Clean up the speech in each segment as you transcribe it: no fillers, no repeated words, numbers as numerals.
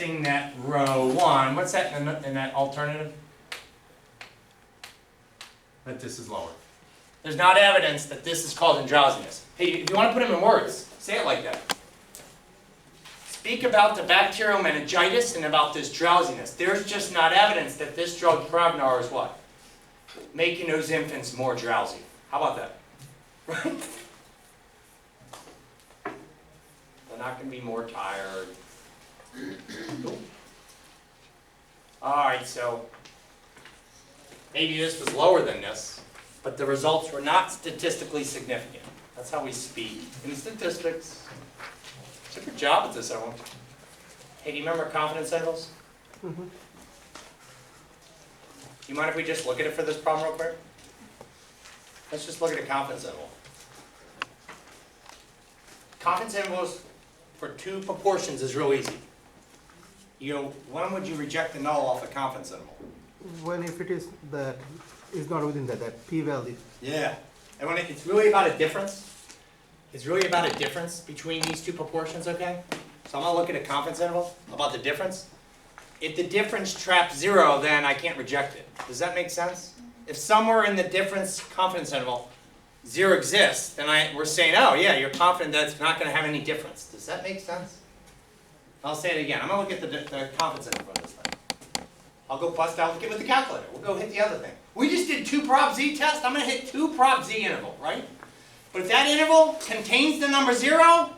that row 1, what's that in that alternative? That this is lower. There's not evidence that this is causing drowsiness. Hey, if you want to put them in words, say it like that. Speak about the bacterial meningitis and about this drowsiness. There's just not evidence that this drug Prevnar is what? Making those infants more drowsy. How about that? Right? They're not going to be more tired. Cool. Alright, so maybe this was lower than this, but the results were not statistically significant. That's how we speak in statistics. Good job at this, everyone. Hey, do you remember confidence intervals? Mm-hmm. Do you mind if we just look at it for this problem real quick? Let's just look at a confidence interval. Confidence intervals for two proportions is real easy. You know, when would you reject the null off a confidence interval? When if it is that is not within that p-value. Yeah. And when it's really about a difference. It's really about a difference between these two proportions, okay? So I'm going to look at a confidence interval about the difference. If the difference traps 0, then I can't reject it. Does that make sense? If somewhere in the difference confidence interval 0 exists, then we're saying, oh yeah, you're confident that it's not going to have any difference. Does that make sense? I'll say it again. I'm going to look at the confidence interval for this thing. I'll go bust out, look at it with the calculator. We'll go hit the other thing. We just did 2 prob z tests. I'm going to hit 2 prob z interval, right? But if that interval contains the number 0,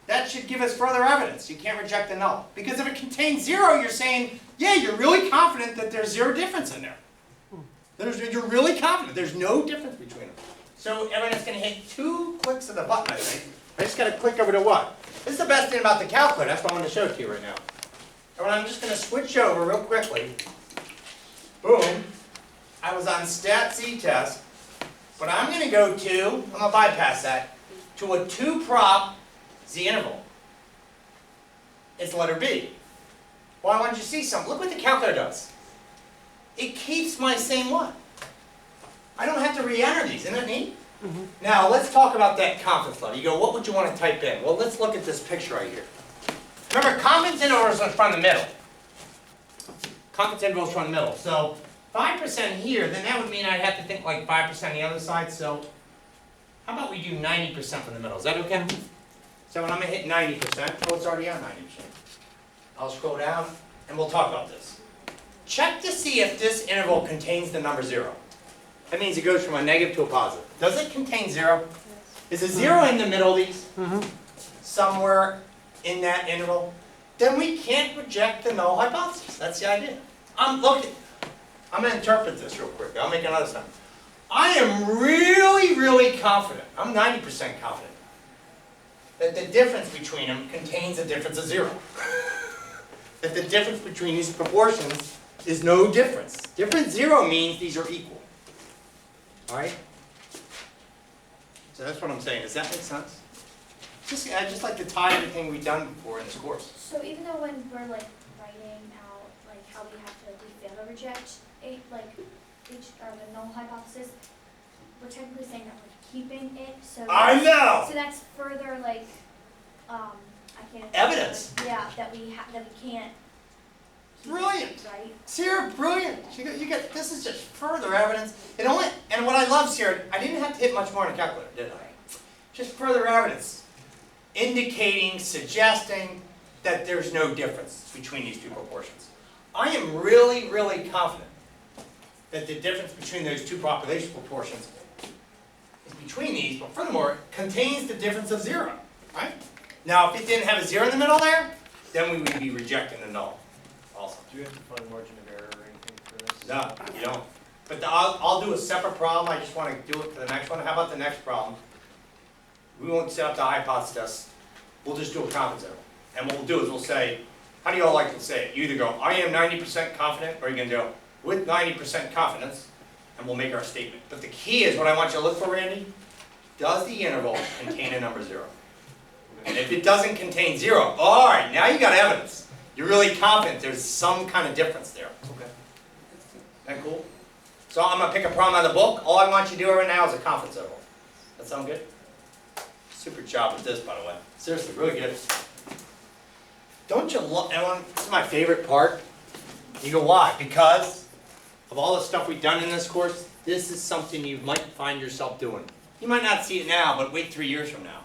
that should give us further evidence. You can't reject the null. Because if it contains 0, you're saying, yeah, you're really confident that there's 0 difference in there. You're really confident. There's no difference between them. So everyone's going to hit 2 clicks of the button, I think. I just got to click over to what? This is the best thing about the calculator. That's what I want to show it to you right now. Everyone, I'm just going to switch over real quickly. Boom. I was on stat z test. But I'm going to go to, I'm going to bypass that, to a 2 prop z interval. It's letter B. Well, I want you to see something. Look what the calculator does. It keeps my same one. I don't have to re-enter these. Isn't that neat? Mm-hmm. Now, let's talk about that confidence level. You go, what would you want to type in? Well, let's look at this picture right here. Remember, confidence intervals are from the middle. Confidence intervals from the middle. So 5% here, then that would mean I'd have to think like 5% on the other side, so how about we do 90% from the middle? Is that okay? So when I'm going to hit 90%, oh, it's already on 90%. I'll scroll down, and we'll talk about this. Check to see if this interval contains the number 0. That means it goes from a negative to a positive. Does it contain 0? Is a 0 in the middle of these? Somewhere in that interval? Then we can't reject the null hypothesis. That's the idea. Look. I'm going to interpret this real quick. I'll make another sentence. I am really, really confident. I'm 90% confident that the difference between them contains a difference of 0. That the difference between these proportions is no difference. Difference 0 means these are equal. Alright? So that's what I'm saying. Does that make sense? I just like to tie everything we've done before in this course. So even though when we're like writing out like how we have to fail to reject the null hypothesis, we're technically saying that we're keeping it. So I know. So that's further like I can't. Evidence. Yeah, that we can't. Brilliant. Right. Sierra, brilliant. You got this is just further evidence. And what I love, Sierra, I didn't have to hit much more on the calculator, did I? Just further evidence, indicating, suggesting that there's no difference between these two proportions. I am really, really confident that the difference between those two population proportions is between these, but furthermore, contains the difference of 0, right? Now, if it didn't have a 0 in the middle there, then we would be rejecting the null. Also. Do you have to find margin of error or anything for this? No, you don't. But I'll do a separate problem. I just want to do it for the next one. How about the next problem? We won't set up the hypothesis test. We'll just do a confidence interval. And what we'll do is we'll say, how do you all like to say it? You either go, I am 90% confident, or you can go, with 90% confidence, and we'll make our statement. But the key is what I want you to look for, Randy. Does the interval contain a number 0? And if it doesn't contain 0, all right, now you got evidence. You're really confident there's some kind of difference there. Okay. That cool? So I'm going to pick a problem out of the book. All I want you to do right now is a confidence interval. That sound good? Super job with this, by the way. Seriously, really good. Don't you love, Ellen, this is my favorite part. You go, why? Because of all the stuff we've done in this course, this is something you might find yourself doing. You might not see it now, but wait 3 years from now.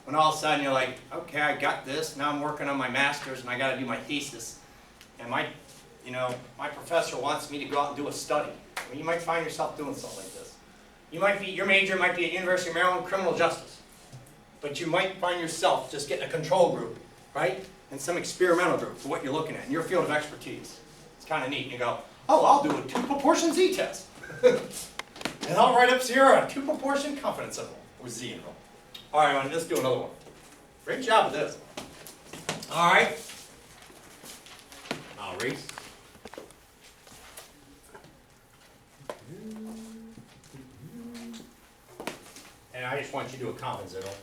When all of a sudden you're like, okay, I got this, now I'm working on my master's and I gotta do my thesis. And my professor wants me to go out and do a study. I mean, you might find yourself doing something like this. Your major might be at University of Maryland criminal justice. But you might find yourself just getting a control group, right? And some experimental group for what you're looking at in your field of expertise. It's kind of neat. You go, oh, I'll do a 2-proportion z-test. And I'll write up here a 2-proportion confidence interval, or z-interval. All right, let's do another one. Great job with this. All right. I'll Reese. And I just want you to do a confidence interval.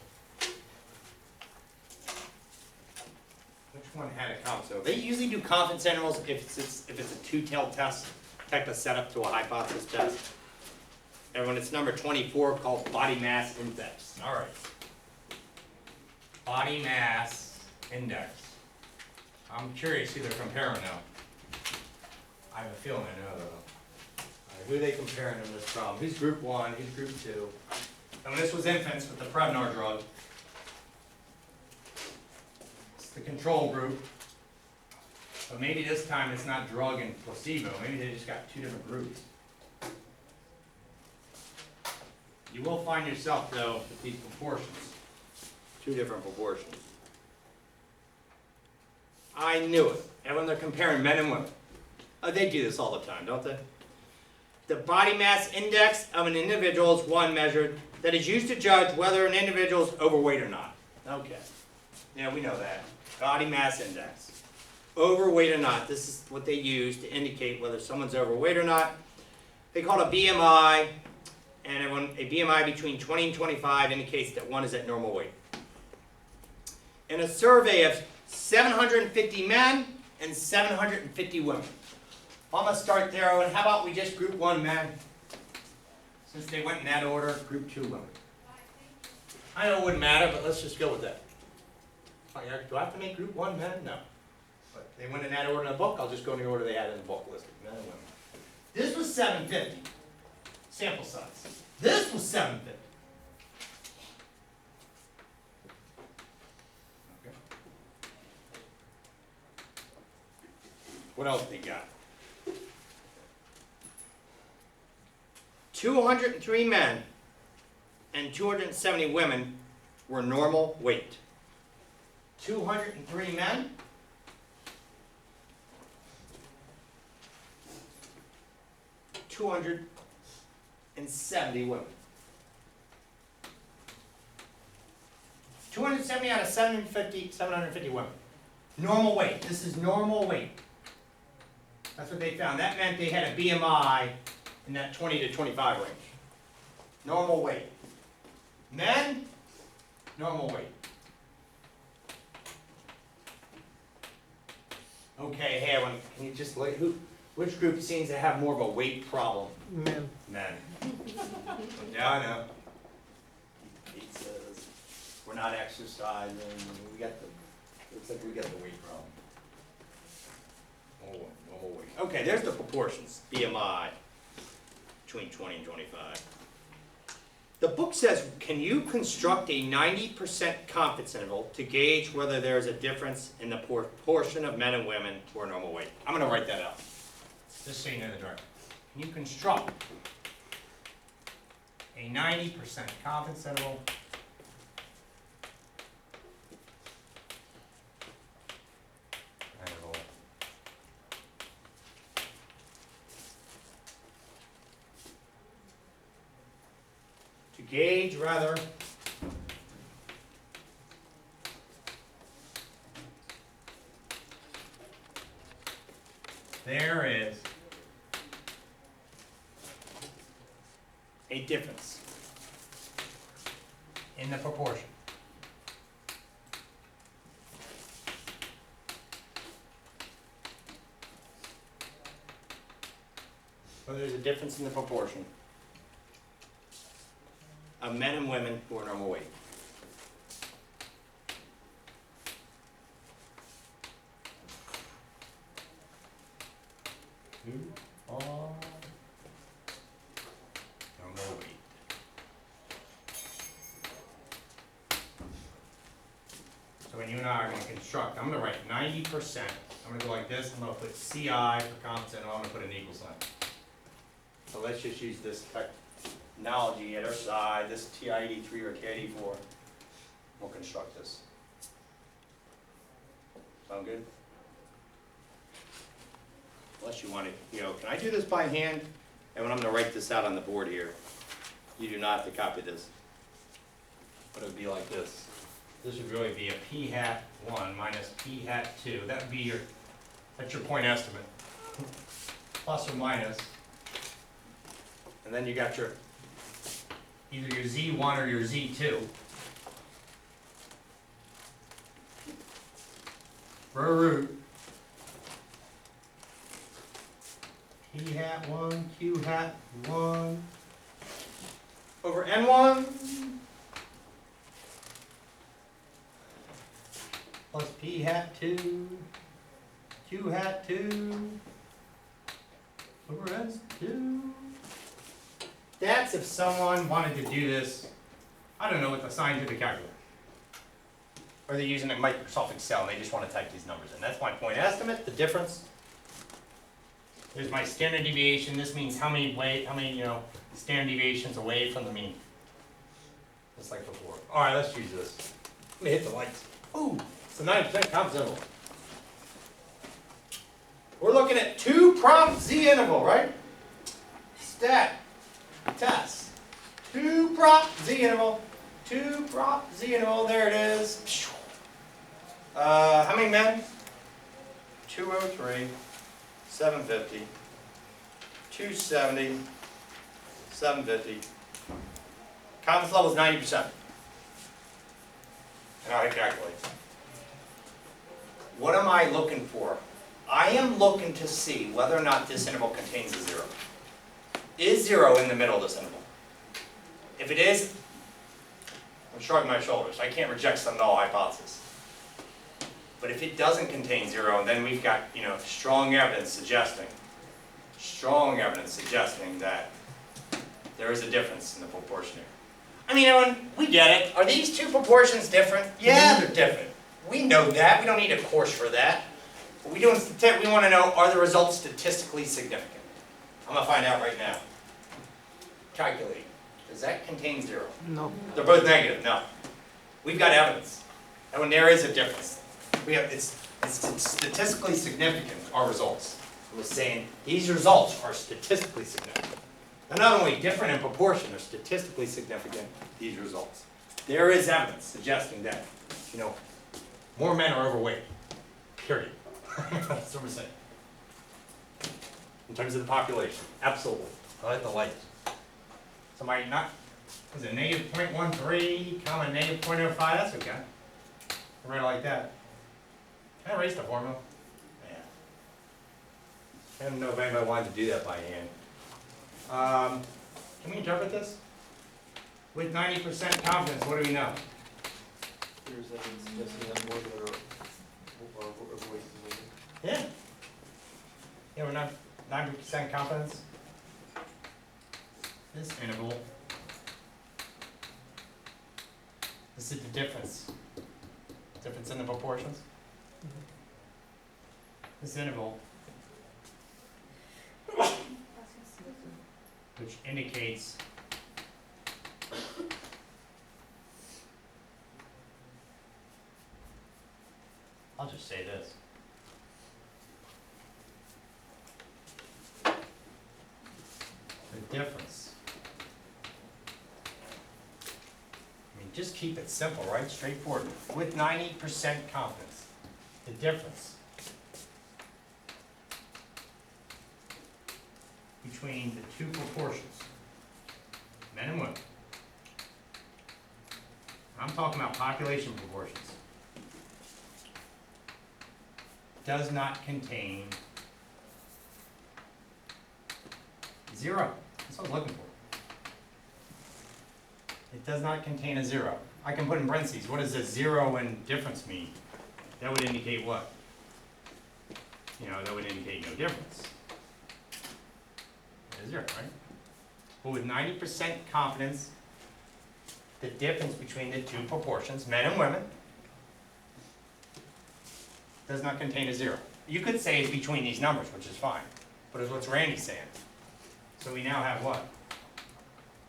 Which one had a confidence interval? They usually do confidence intervals if it's a two-tailed test, type of setup to a hypothesis test. And when it's number 24, called body mass index. All right. Body mass index. I'm curious who they're comparing now. I have a feeling I know though. All right, who are they comparing in this problem? Who's group 1? Who's group 2? And when this was infants with the Prevnar drug, it's the control group. But maybe this time it's not drug and placebo. Maybe they just got 2 different groups. You will find yourself, though, with these proportions. 2 different proportions. I knew it. And when they're comparing men and women, they do this all the time, don't they? The body mass index of an individual is one measured that is used to judge whether an individual is overweight or not. Okay. Yeah, we know that. Body mass index. Overweight or not. This is what they use to indicate whether someone's overweight or not. They call it a BMI. And a BMI between 20 and 25 indicates that one is at normal weight. In a survey of 750 men and 750 women. I'm going to start there. And how about we just group 1 men? Since they went in that order, group 2 women. I know it wouldn't matter, but let's just go with that. Do I have to make group 1 men? No. But they went in that order in the book. I'll just go in the order they had in the book listed. Men and women. This was 750. Sample size. This was 750. Okay. What else they got? 203 men and 270 women were normal weight. 203 men. 270 women. 270 out of 750 women. Normal weight. This is normal weight. That's what they found. That meant they had a BMI in that 20 to 25 range. Normal weight. Men, normal weight. Okay, hey, everyone, can you just look, which group seems to have more of a weight problem? Men. Men. Yeah, I know. Pizzas. We're not exercising. Looks like we got the weight problem. Normal weight. Okay, there's the proportions. BMI between 20 and 25. The book says, can you construct a 90% confidence interval to gauge whether there is a difference in the proportion of men and women who are normal weight? I'm going to write that out. Just so you know the dark. Can you construct a 90% confidence interval to gauge rather there is a difference in the proportion there's a difference in the proportion of men and women who are normal weight. 2, 5, no more weight. So when you and I are gonna construct, I'm gonna write 90%. I'm gonna go like this, I'm gonna put CI for constant, and I'm gonna put an equal sign. So let's just use this technology at our side, this TI-83 or K-84. We'll construct this. Sound good? Unless you want to, can I do this by hand? And when I'm gonna write this out on the board here, you do not have to copy this. But it would be like this. This would really be a P hat 1 minus P hat 2. That would be that's your point estimate. Plus or minus. And then you got your, either your Z1 or your Z2. For a root. P hat 1, Q hat 1 over N1 plus P hat 2, Q hat 2 over S2. That's if someone wanted to do this, I don't know, with a scientific calculator. Or they're using a Microsoft Excel and they just want to type these numbers in. That's my point estimate, the difference. There's my standard deviation. This means how many standard deviations away from the mean. Just like before. All right, let's use this. Let me hit the lights. Ooh, it's a 90% confidence interval. We're looking at 2-prop Z interval, right? Stat, test. 2-prop Z interval. 2-prop Z interval. There it is. How many men? 203. 750, 270, 750. Confidence level is 90%. And I calculate. What am I looking for? I am looking to see whether or not this interval contains a 0. Is 0 in the middle of this interval? If it is, I'm shrugging my shoulders. I can't reject some null hypothesis. But if it doesn't contain 0, then we've got, strong evidence suggesting that there is a difference in the proportion here. I mean, everyone, we get it. Are these two proportions different? Yeah, they're different. We know that. We don't need a course for that. But we want to know, are the results statistically significant? I'm going to find out right now. Calculate. Does that contain 0? No. They're both negative. No. We've got evidence. And when there is a difference, it's statistically significant, our results. We're saying these results are statistically significant. They're not only different in proportion, they're statistically significant, these results. There is evidence suggesting that, more men are overweight, period. That's what we're saying. In terms of the population, absolutely. I like the lights. Somebody is it negative 0.13, comma negative 0.05, that's okay. I write it like that. Can I erase the formula? Yeah. I don't know if anybody wanted to do that by hand. Can we interpret this? With 90% confidence, what do we know? There's evidence suggesting that more than are overweight than women. Yeah. Yeah, we're not 90% confidence. This interval. This is the difference. Difference in the proportions. This interval, which indicates I'll just say this. The difference. I mean, just keep it simple, right? Straightforward. With 90% confidence, the difference between the two proportions, men and women. I'm talking about population proportions. Does not contain 0. That's what I was looking for. It does not contain a 0. I can put in parentheses, what does a 0 in difference mean? That would indicate what? That would indicate no difference. to zero, right? But with 90% confidence, the difference between the two proportions, men and women, does not contain a zero. You could say it's between these numbers, which is fine, but it's what's Randy's saying. So we now have what?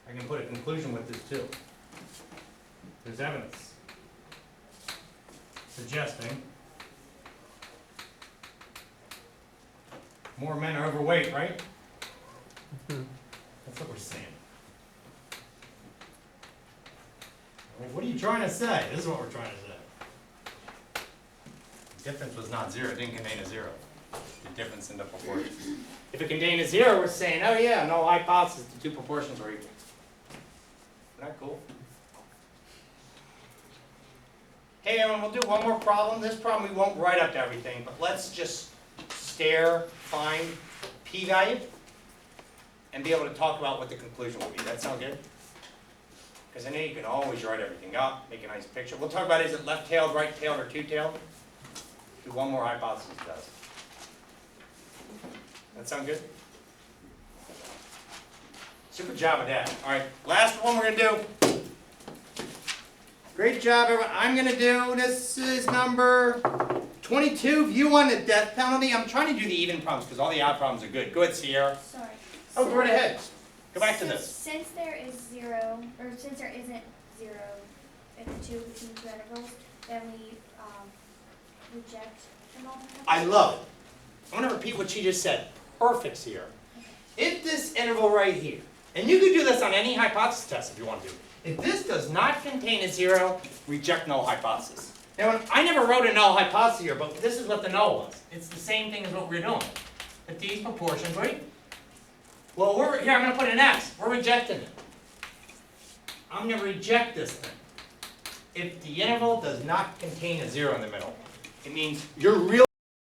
I can put a conclusion with this too. There's evidence suggesting more men are overweight, right? That's what we're saying. Like, what are you trying to say? This is what we're trying to say. The difference was not zero, it didn't contain a zero. The difference in the proportions. If it contained a zero, we're saying, oh yeah, no hypothesis, the two proportions are equal. Isn't that cool? Hey, everyone, we'll do one more problem. This problem we won't write up to everything, but let's just stare, find p-value, and be able to talk about what the conclusion will be. That sound good? Because I know you can always write everything up, make a nice picture. We'll talk about is it left-tailed, right-tailed, or two-tailed? Do one more hypothesis does. That sound good? Super job of that. All right, last one we're going to do. Great job, everyone. I'm going to do, this is number 22, view on the death penalty. I'm trying to do the even problems because all the odd problems are good. Go ahead, Sierra. Sorry. Oh, go right ahead. Go back to So this. Since there is zero, or since there isn't zero in the two between two intervals, then we reject the null hypothesis. I love it. I'm going to repeat what she just said. Perfect, Sierra. If this interval right here, and you could do this on any hypothesis test if you want to. If this does not contain a zero, reject null hypothesis. Now, I never wrote a null hypothesis here, but this is what the null was. It's the same thing as what we're doing. But these proportions, right? Well, here, I'm going to put an X. We're rejecting it. I'm going to reject this thing. If the interval does not contain a zero in the middle, it means you're really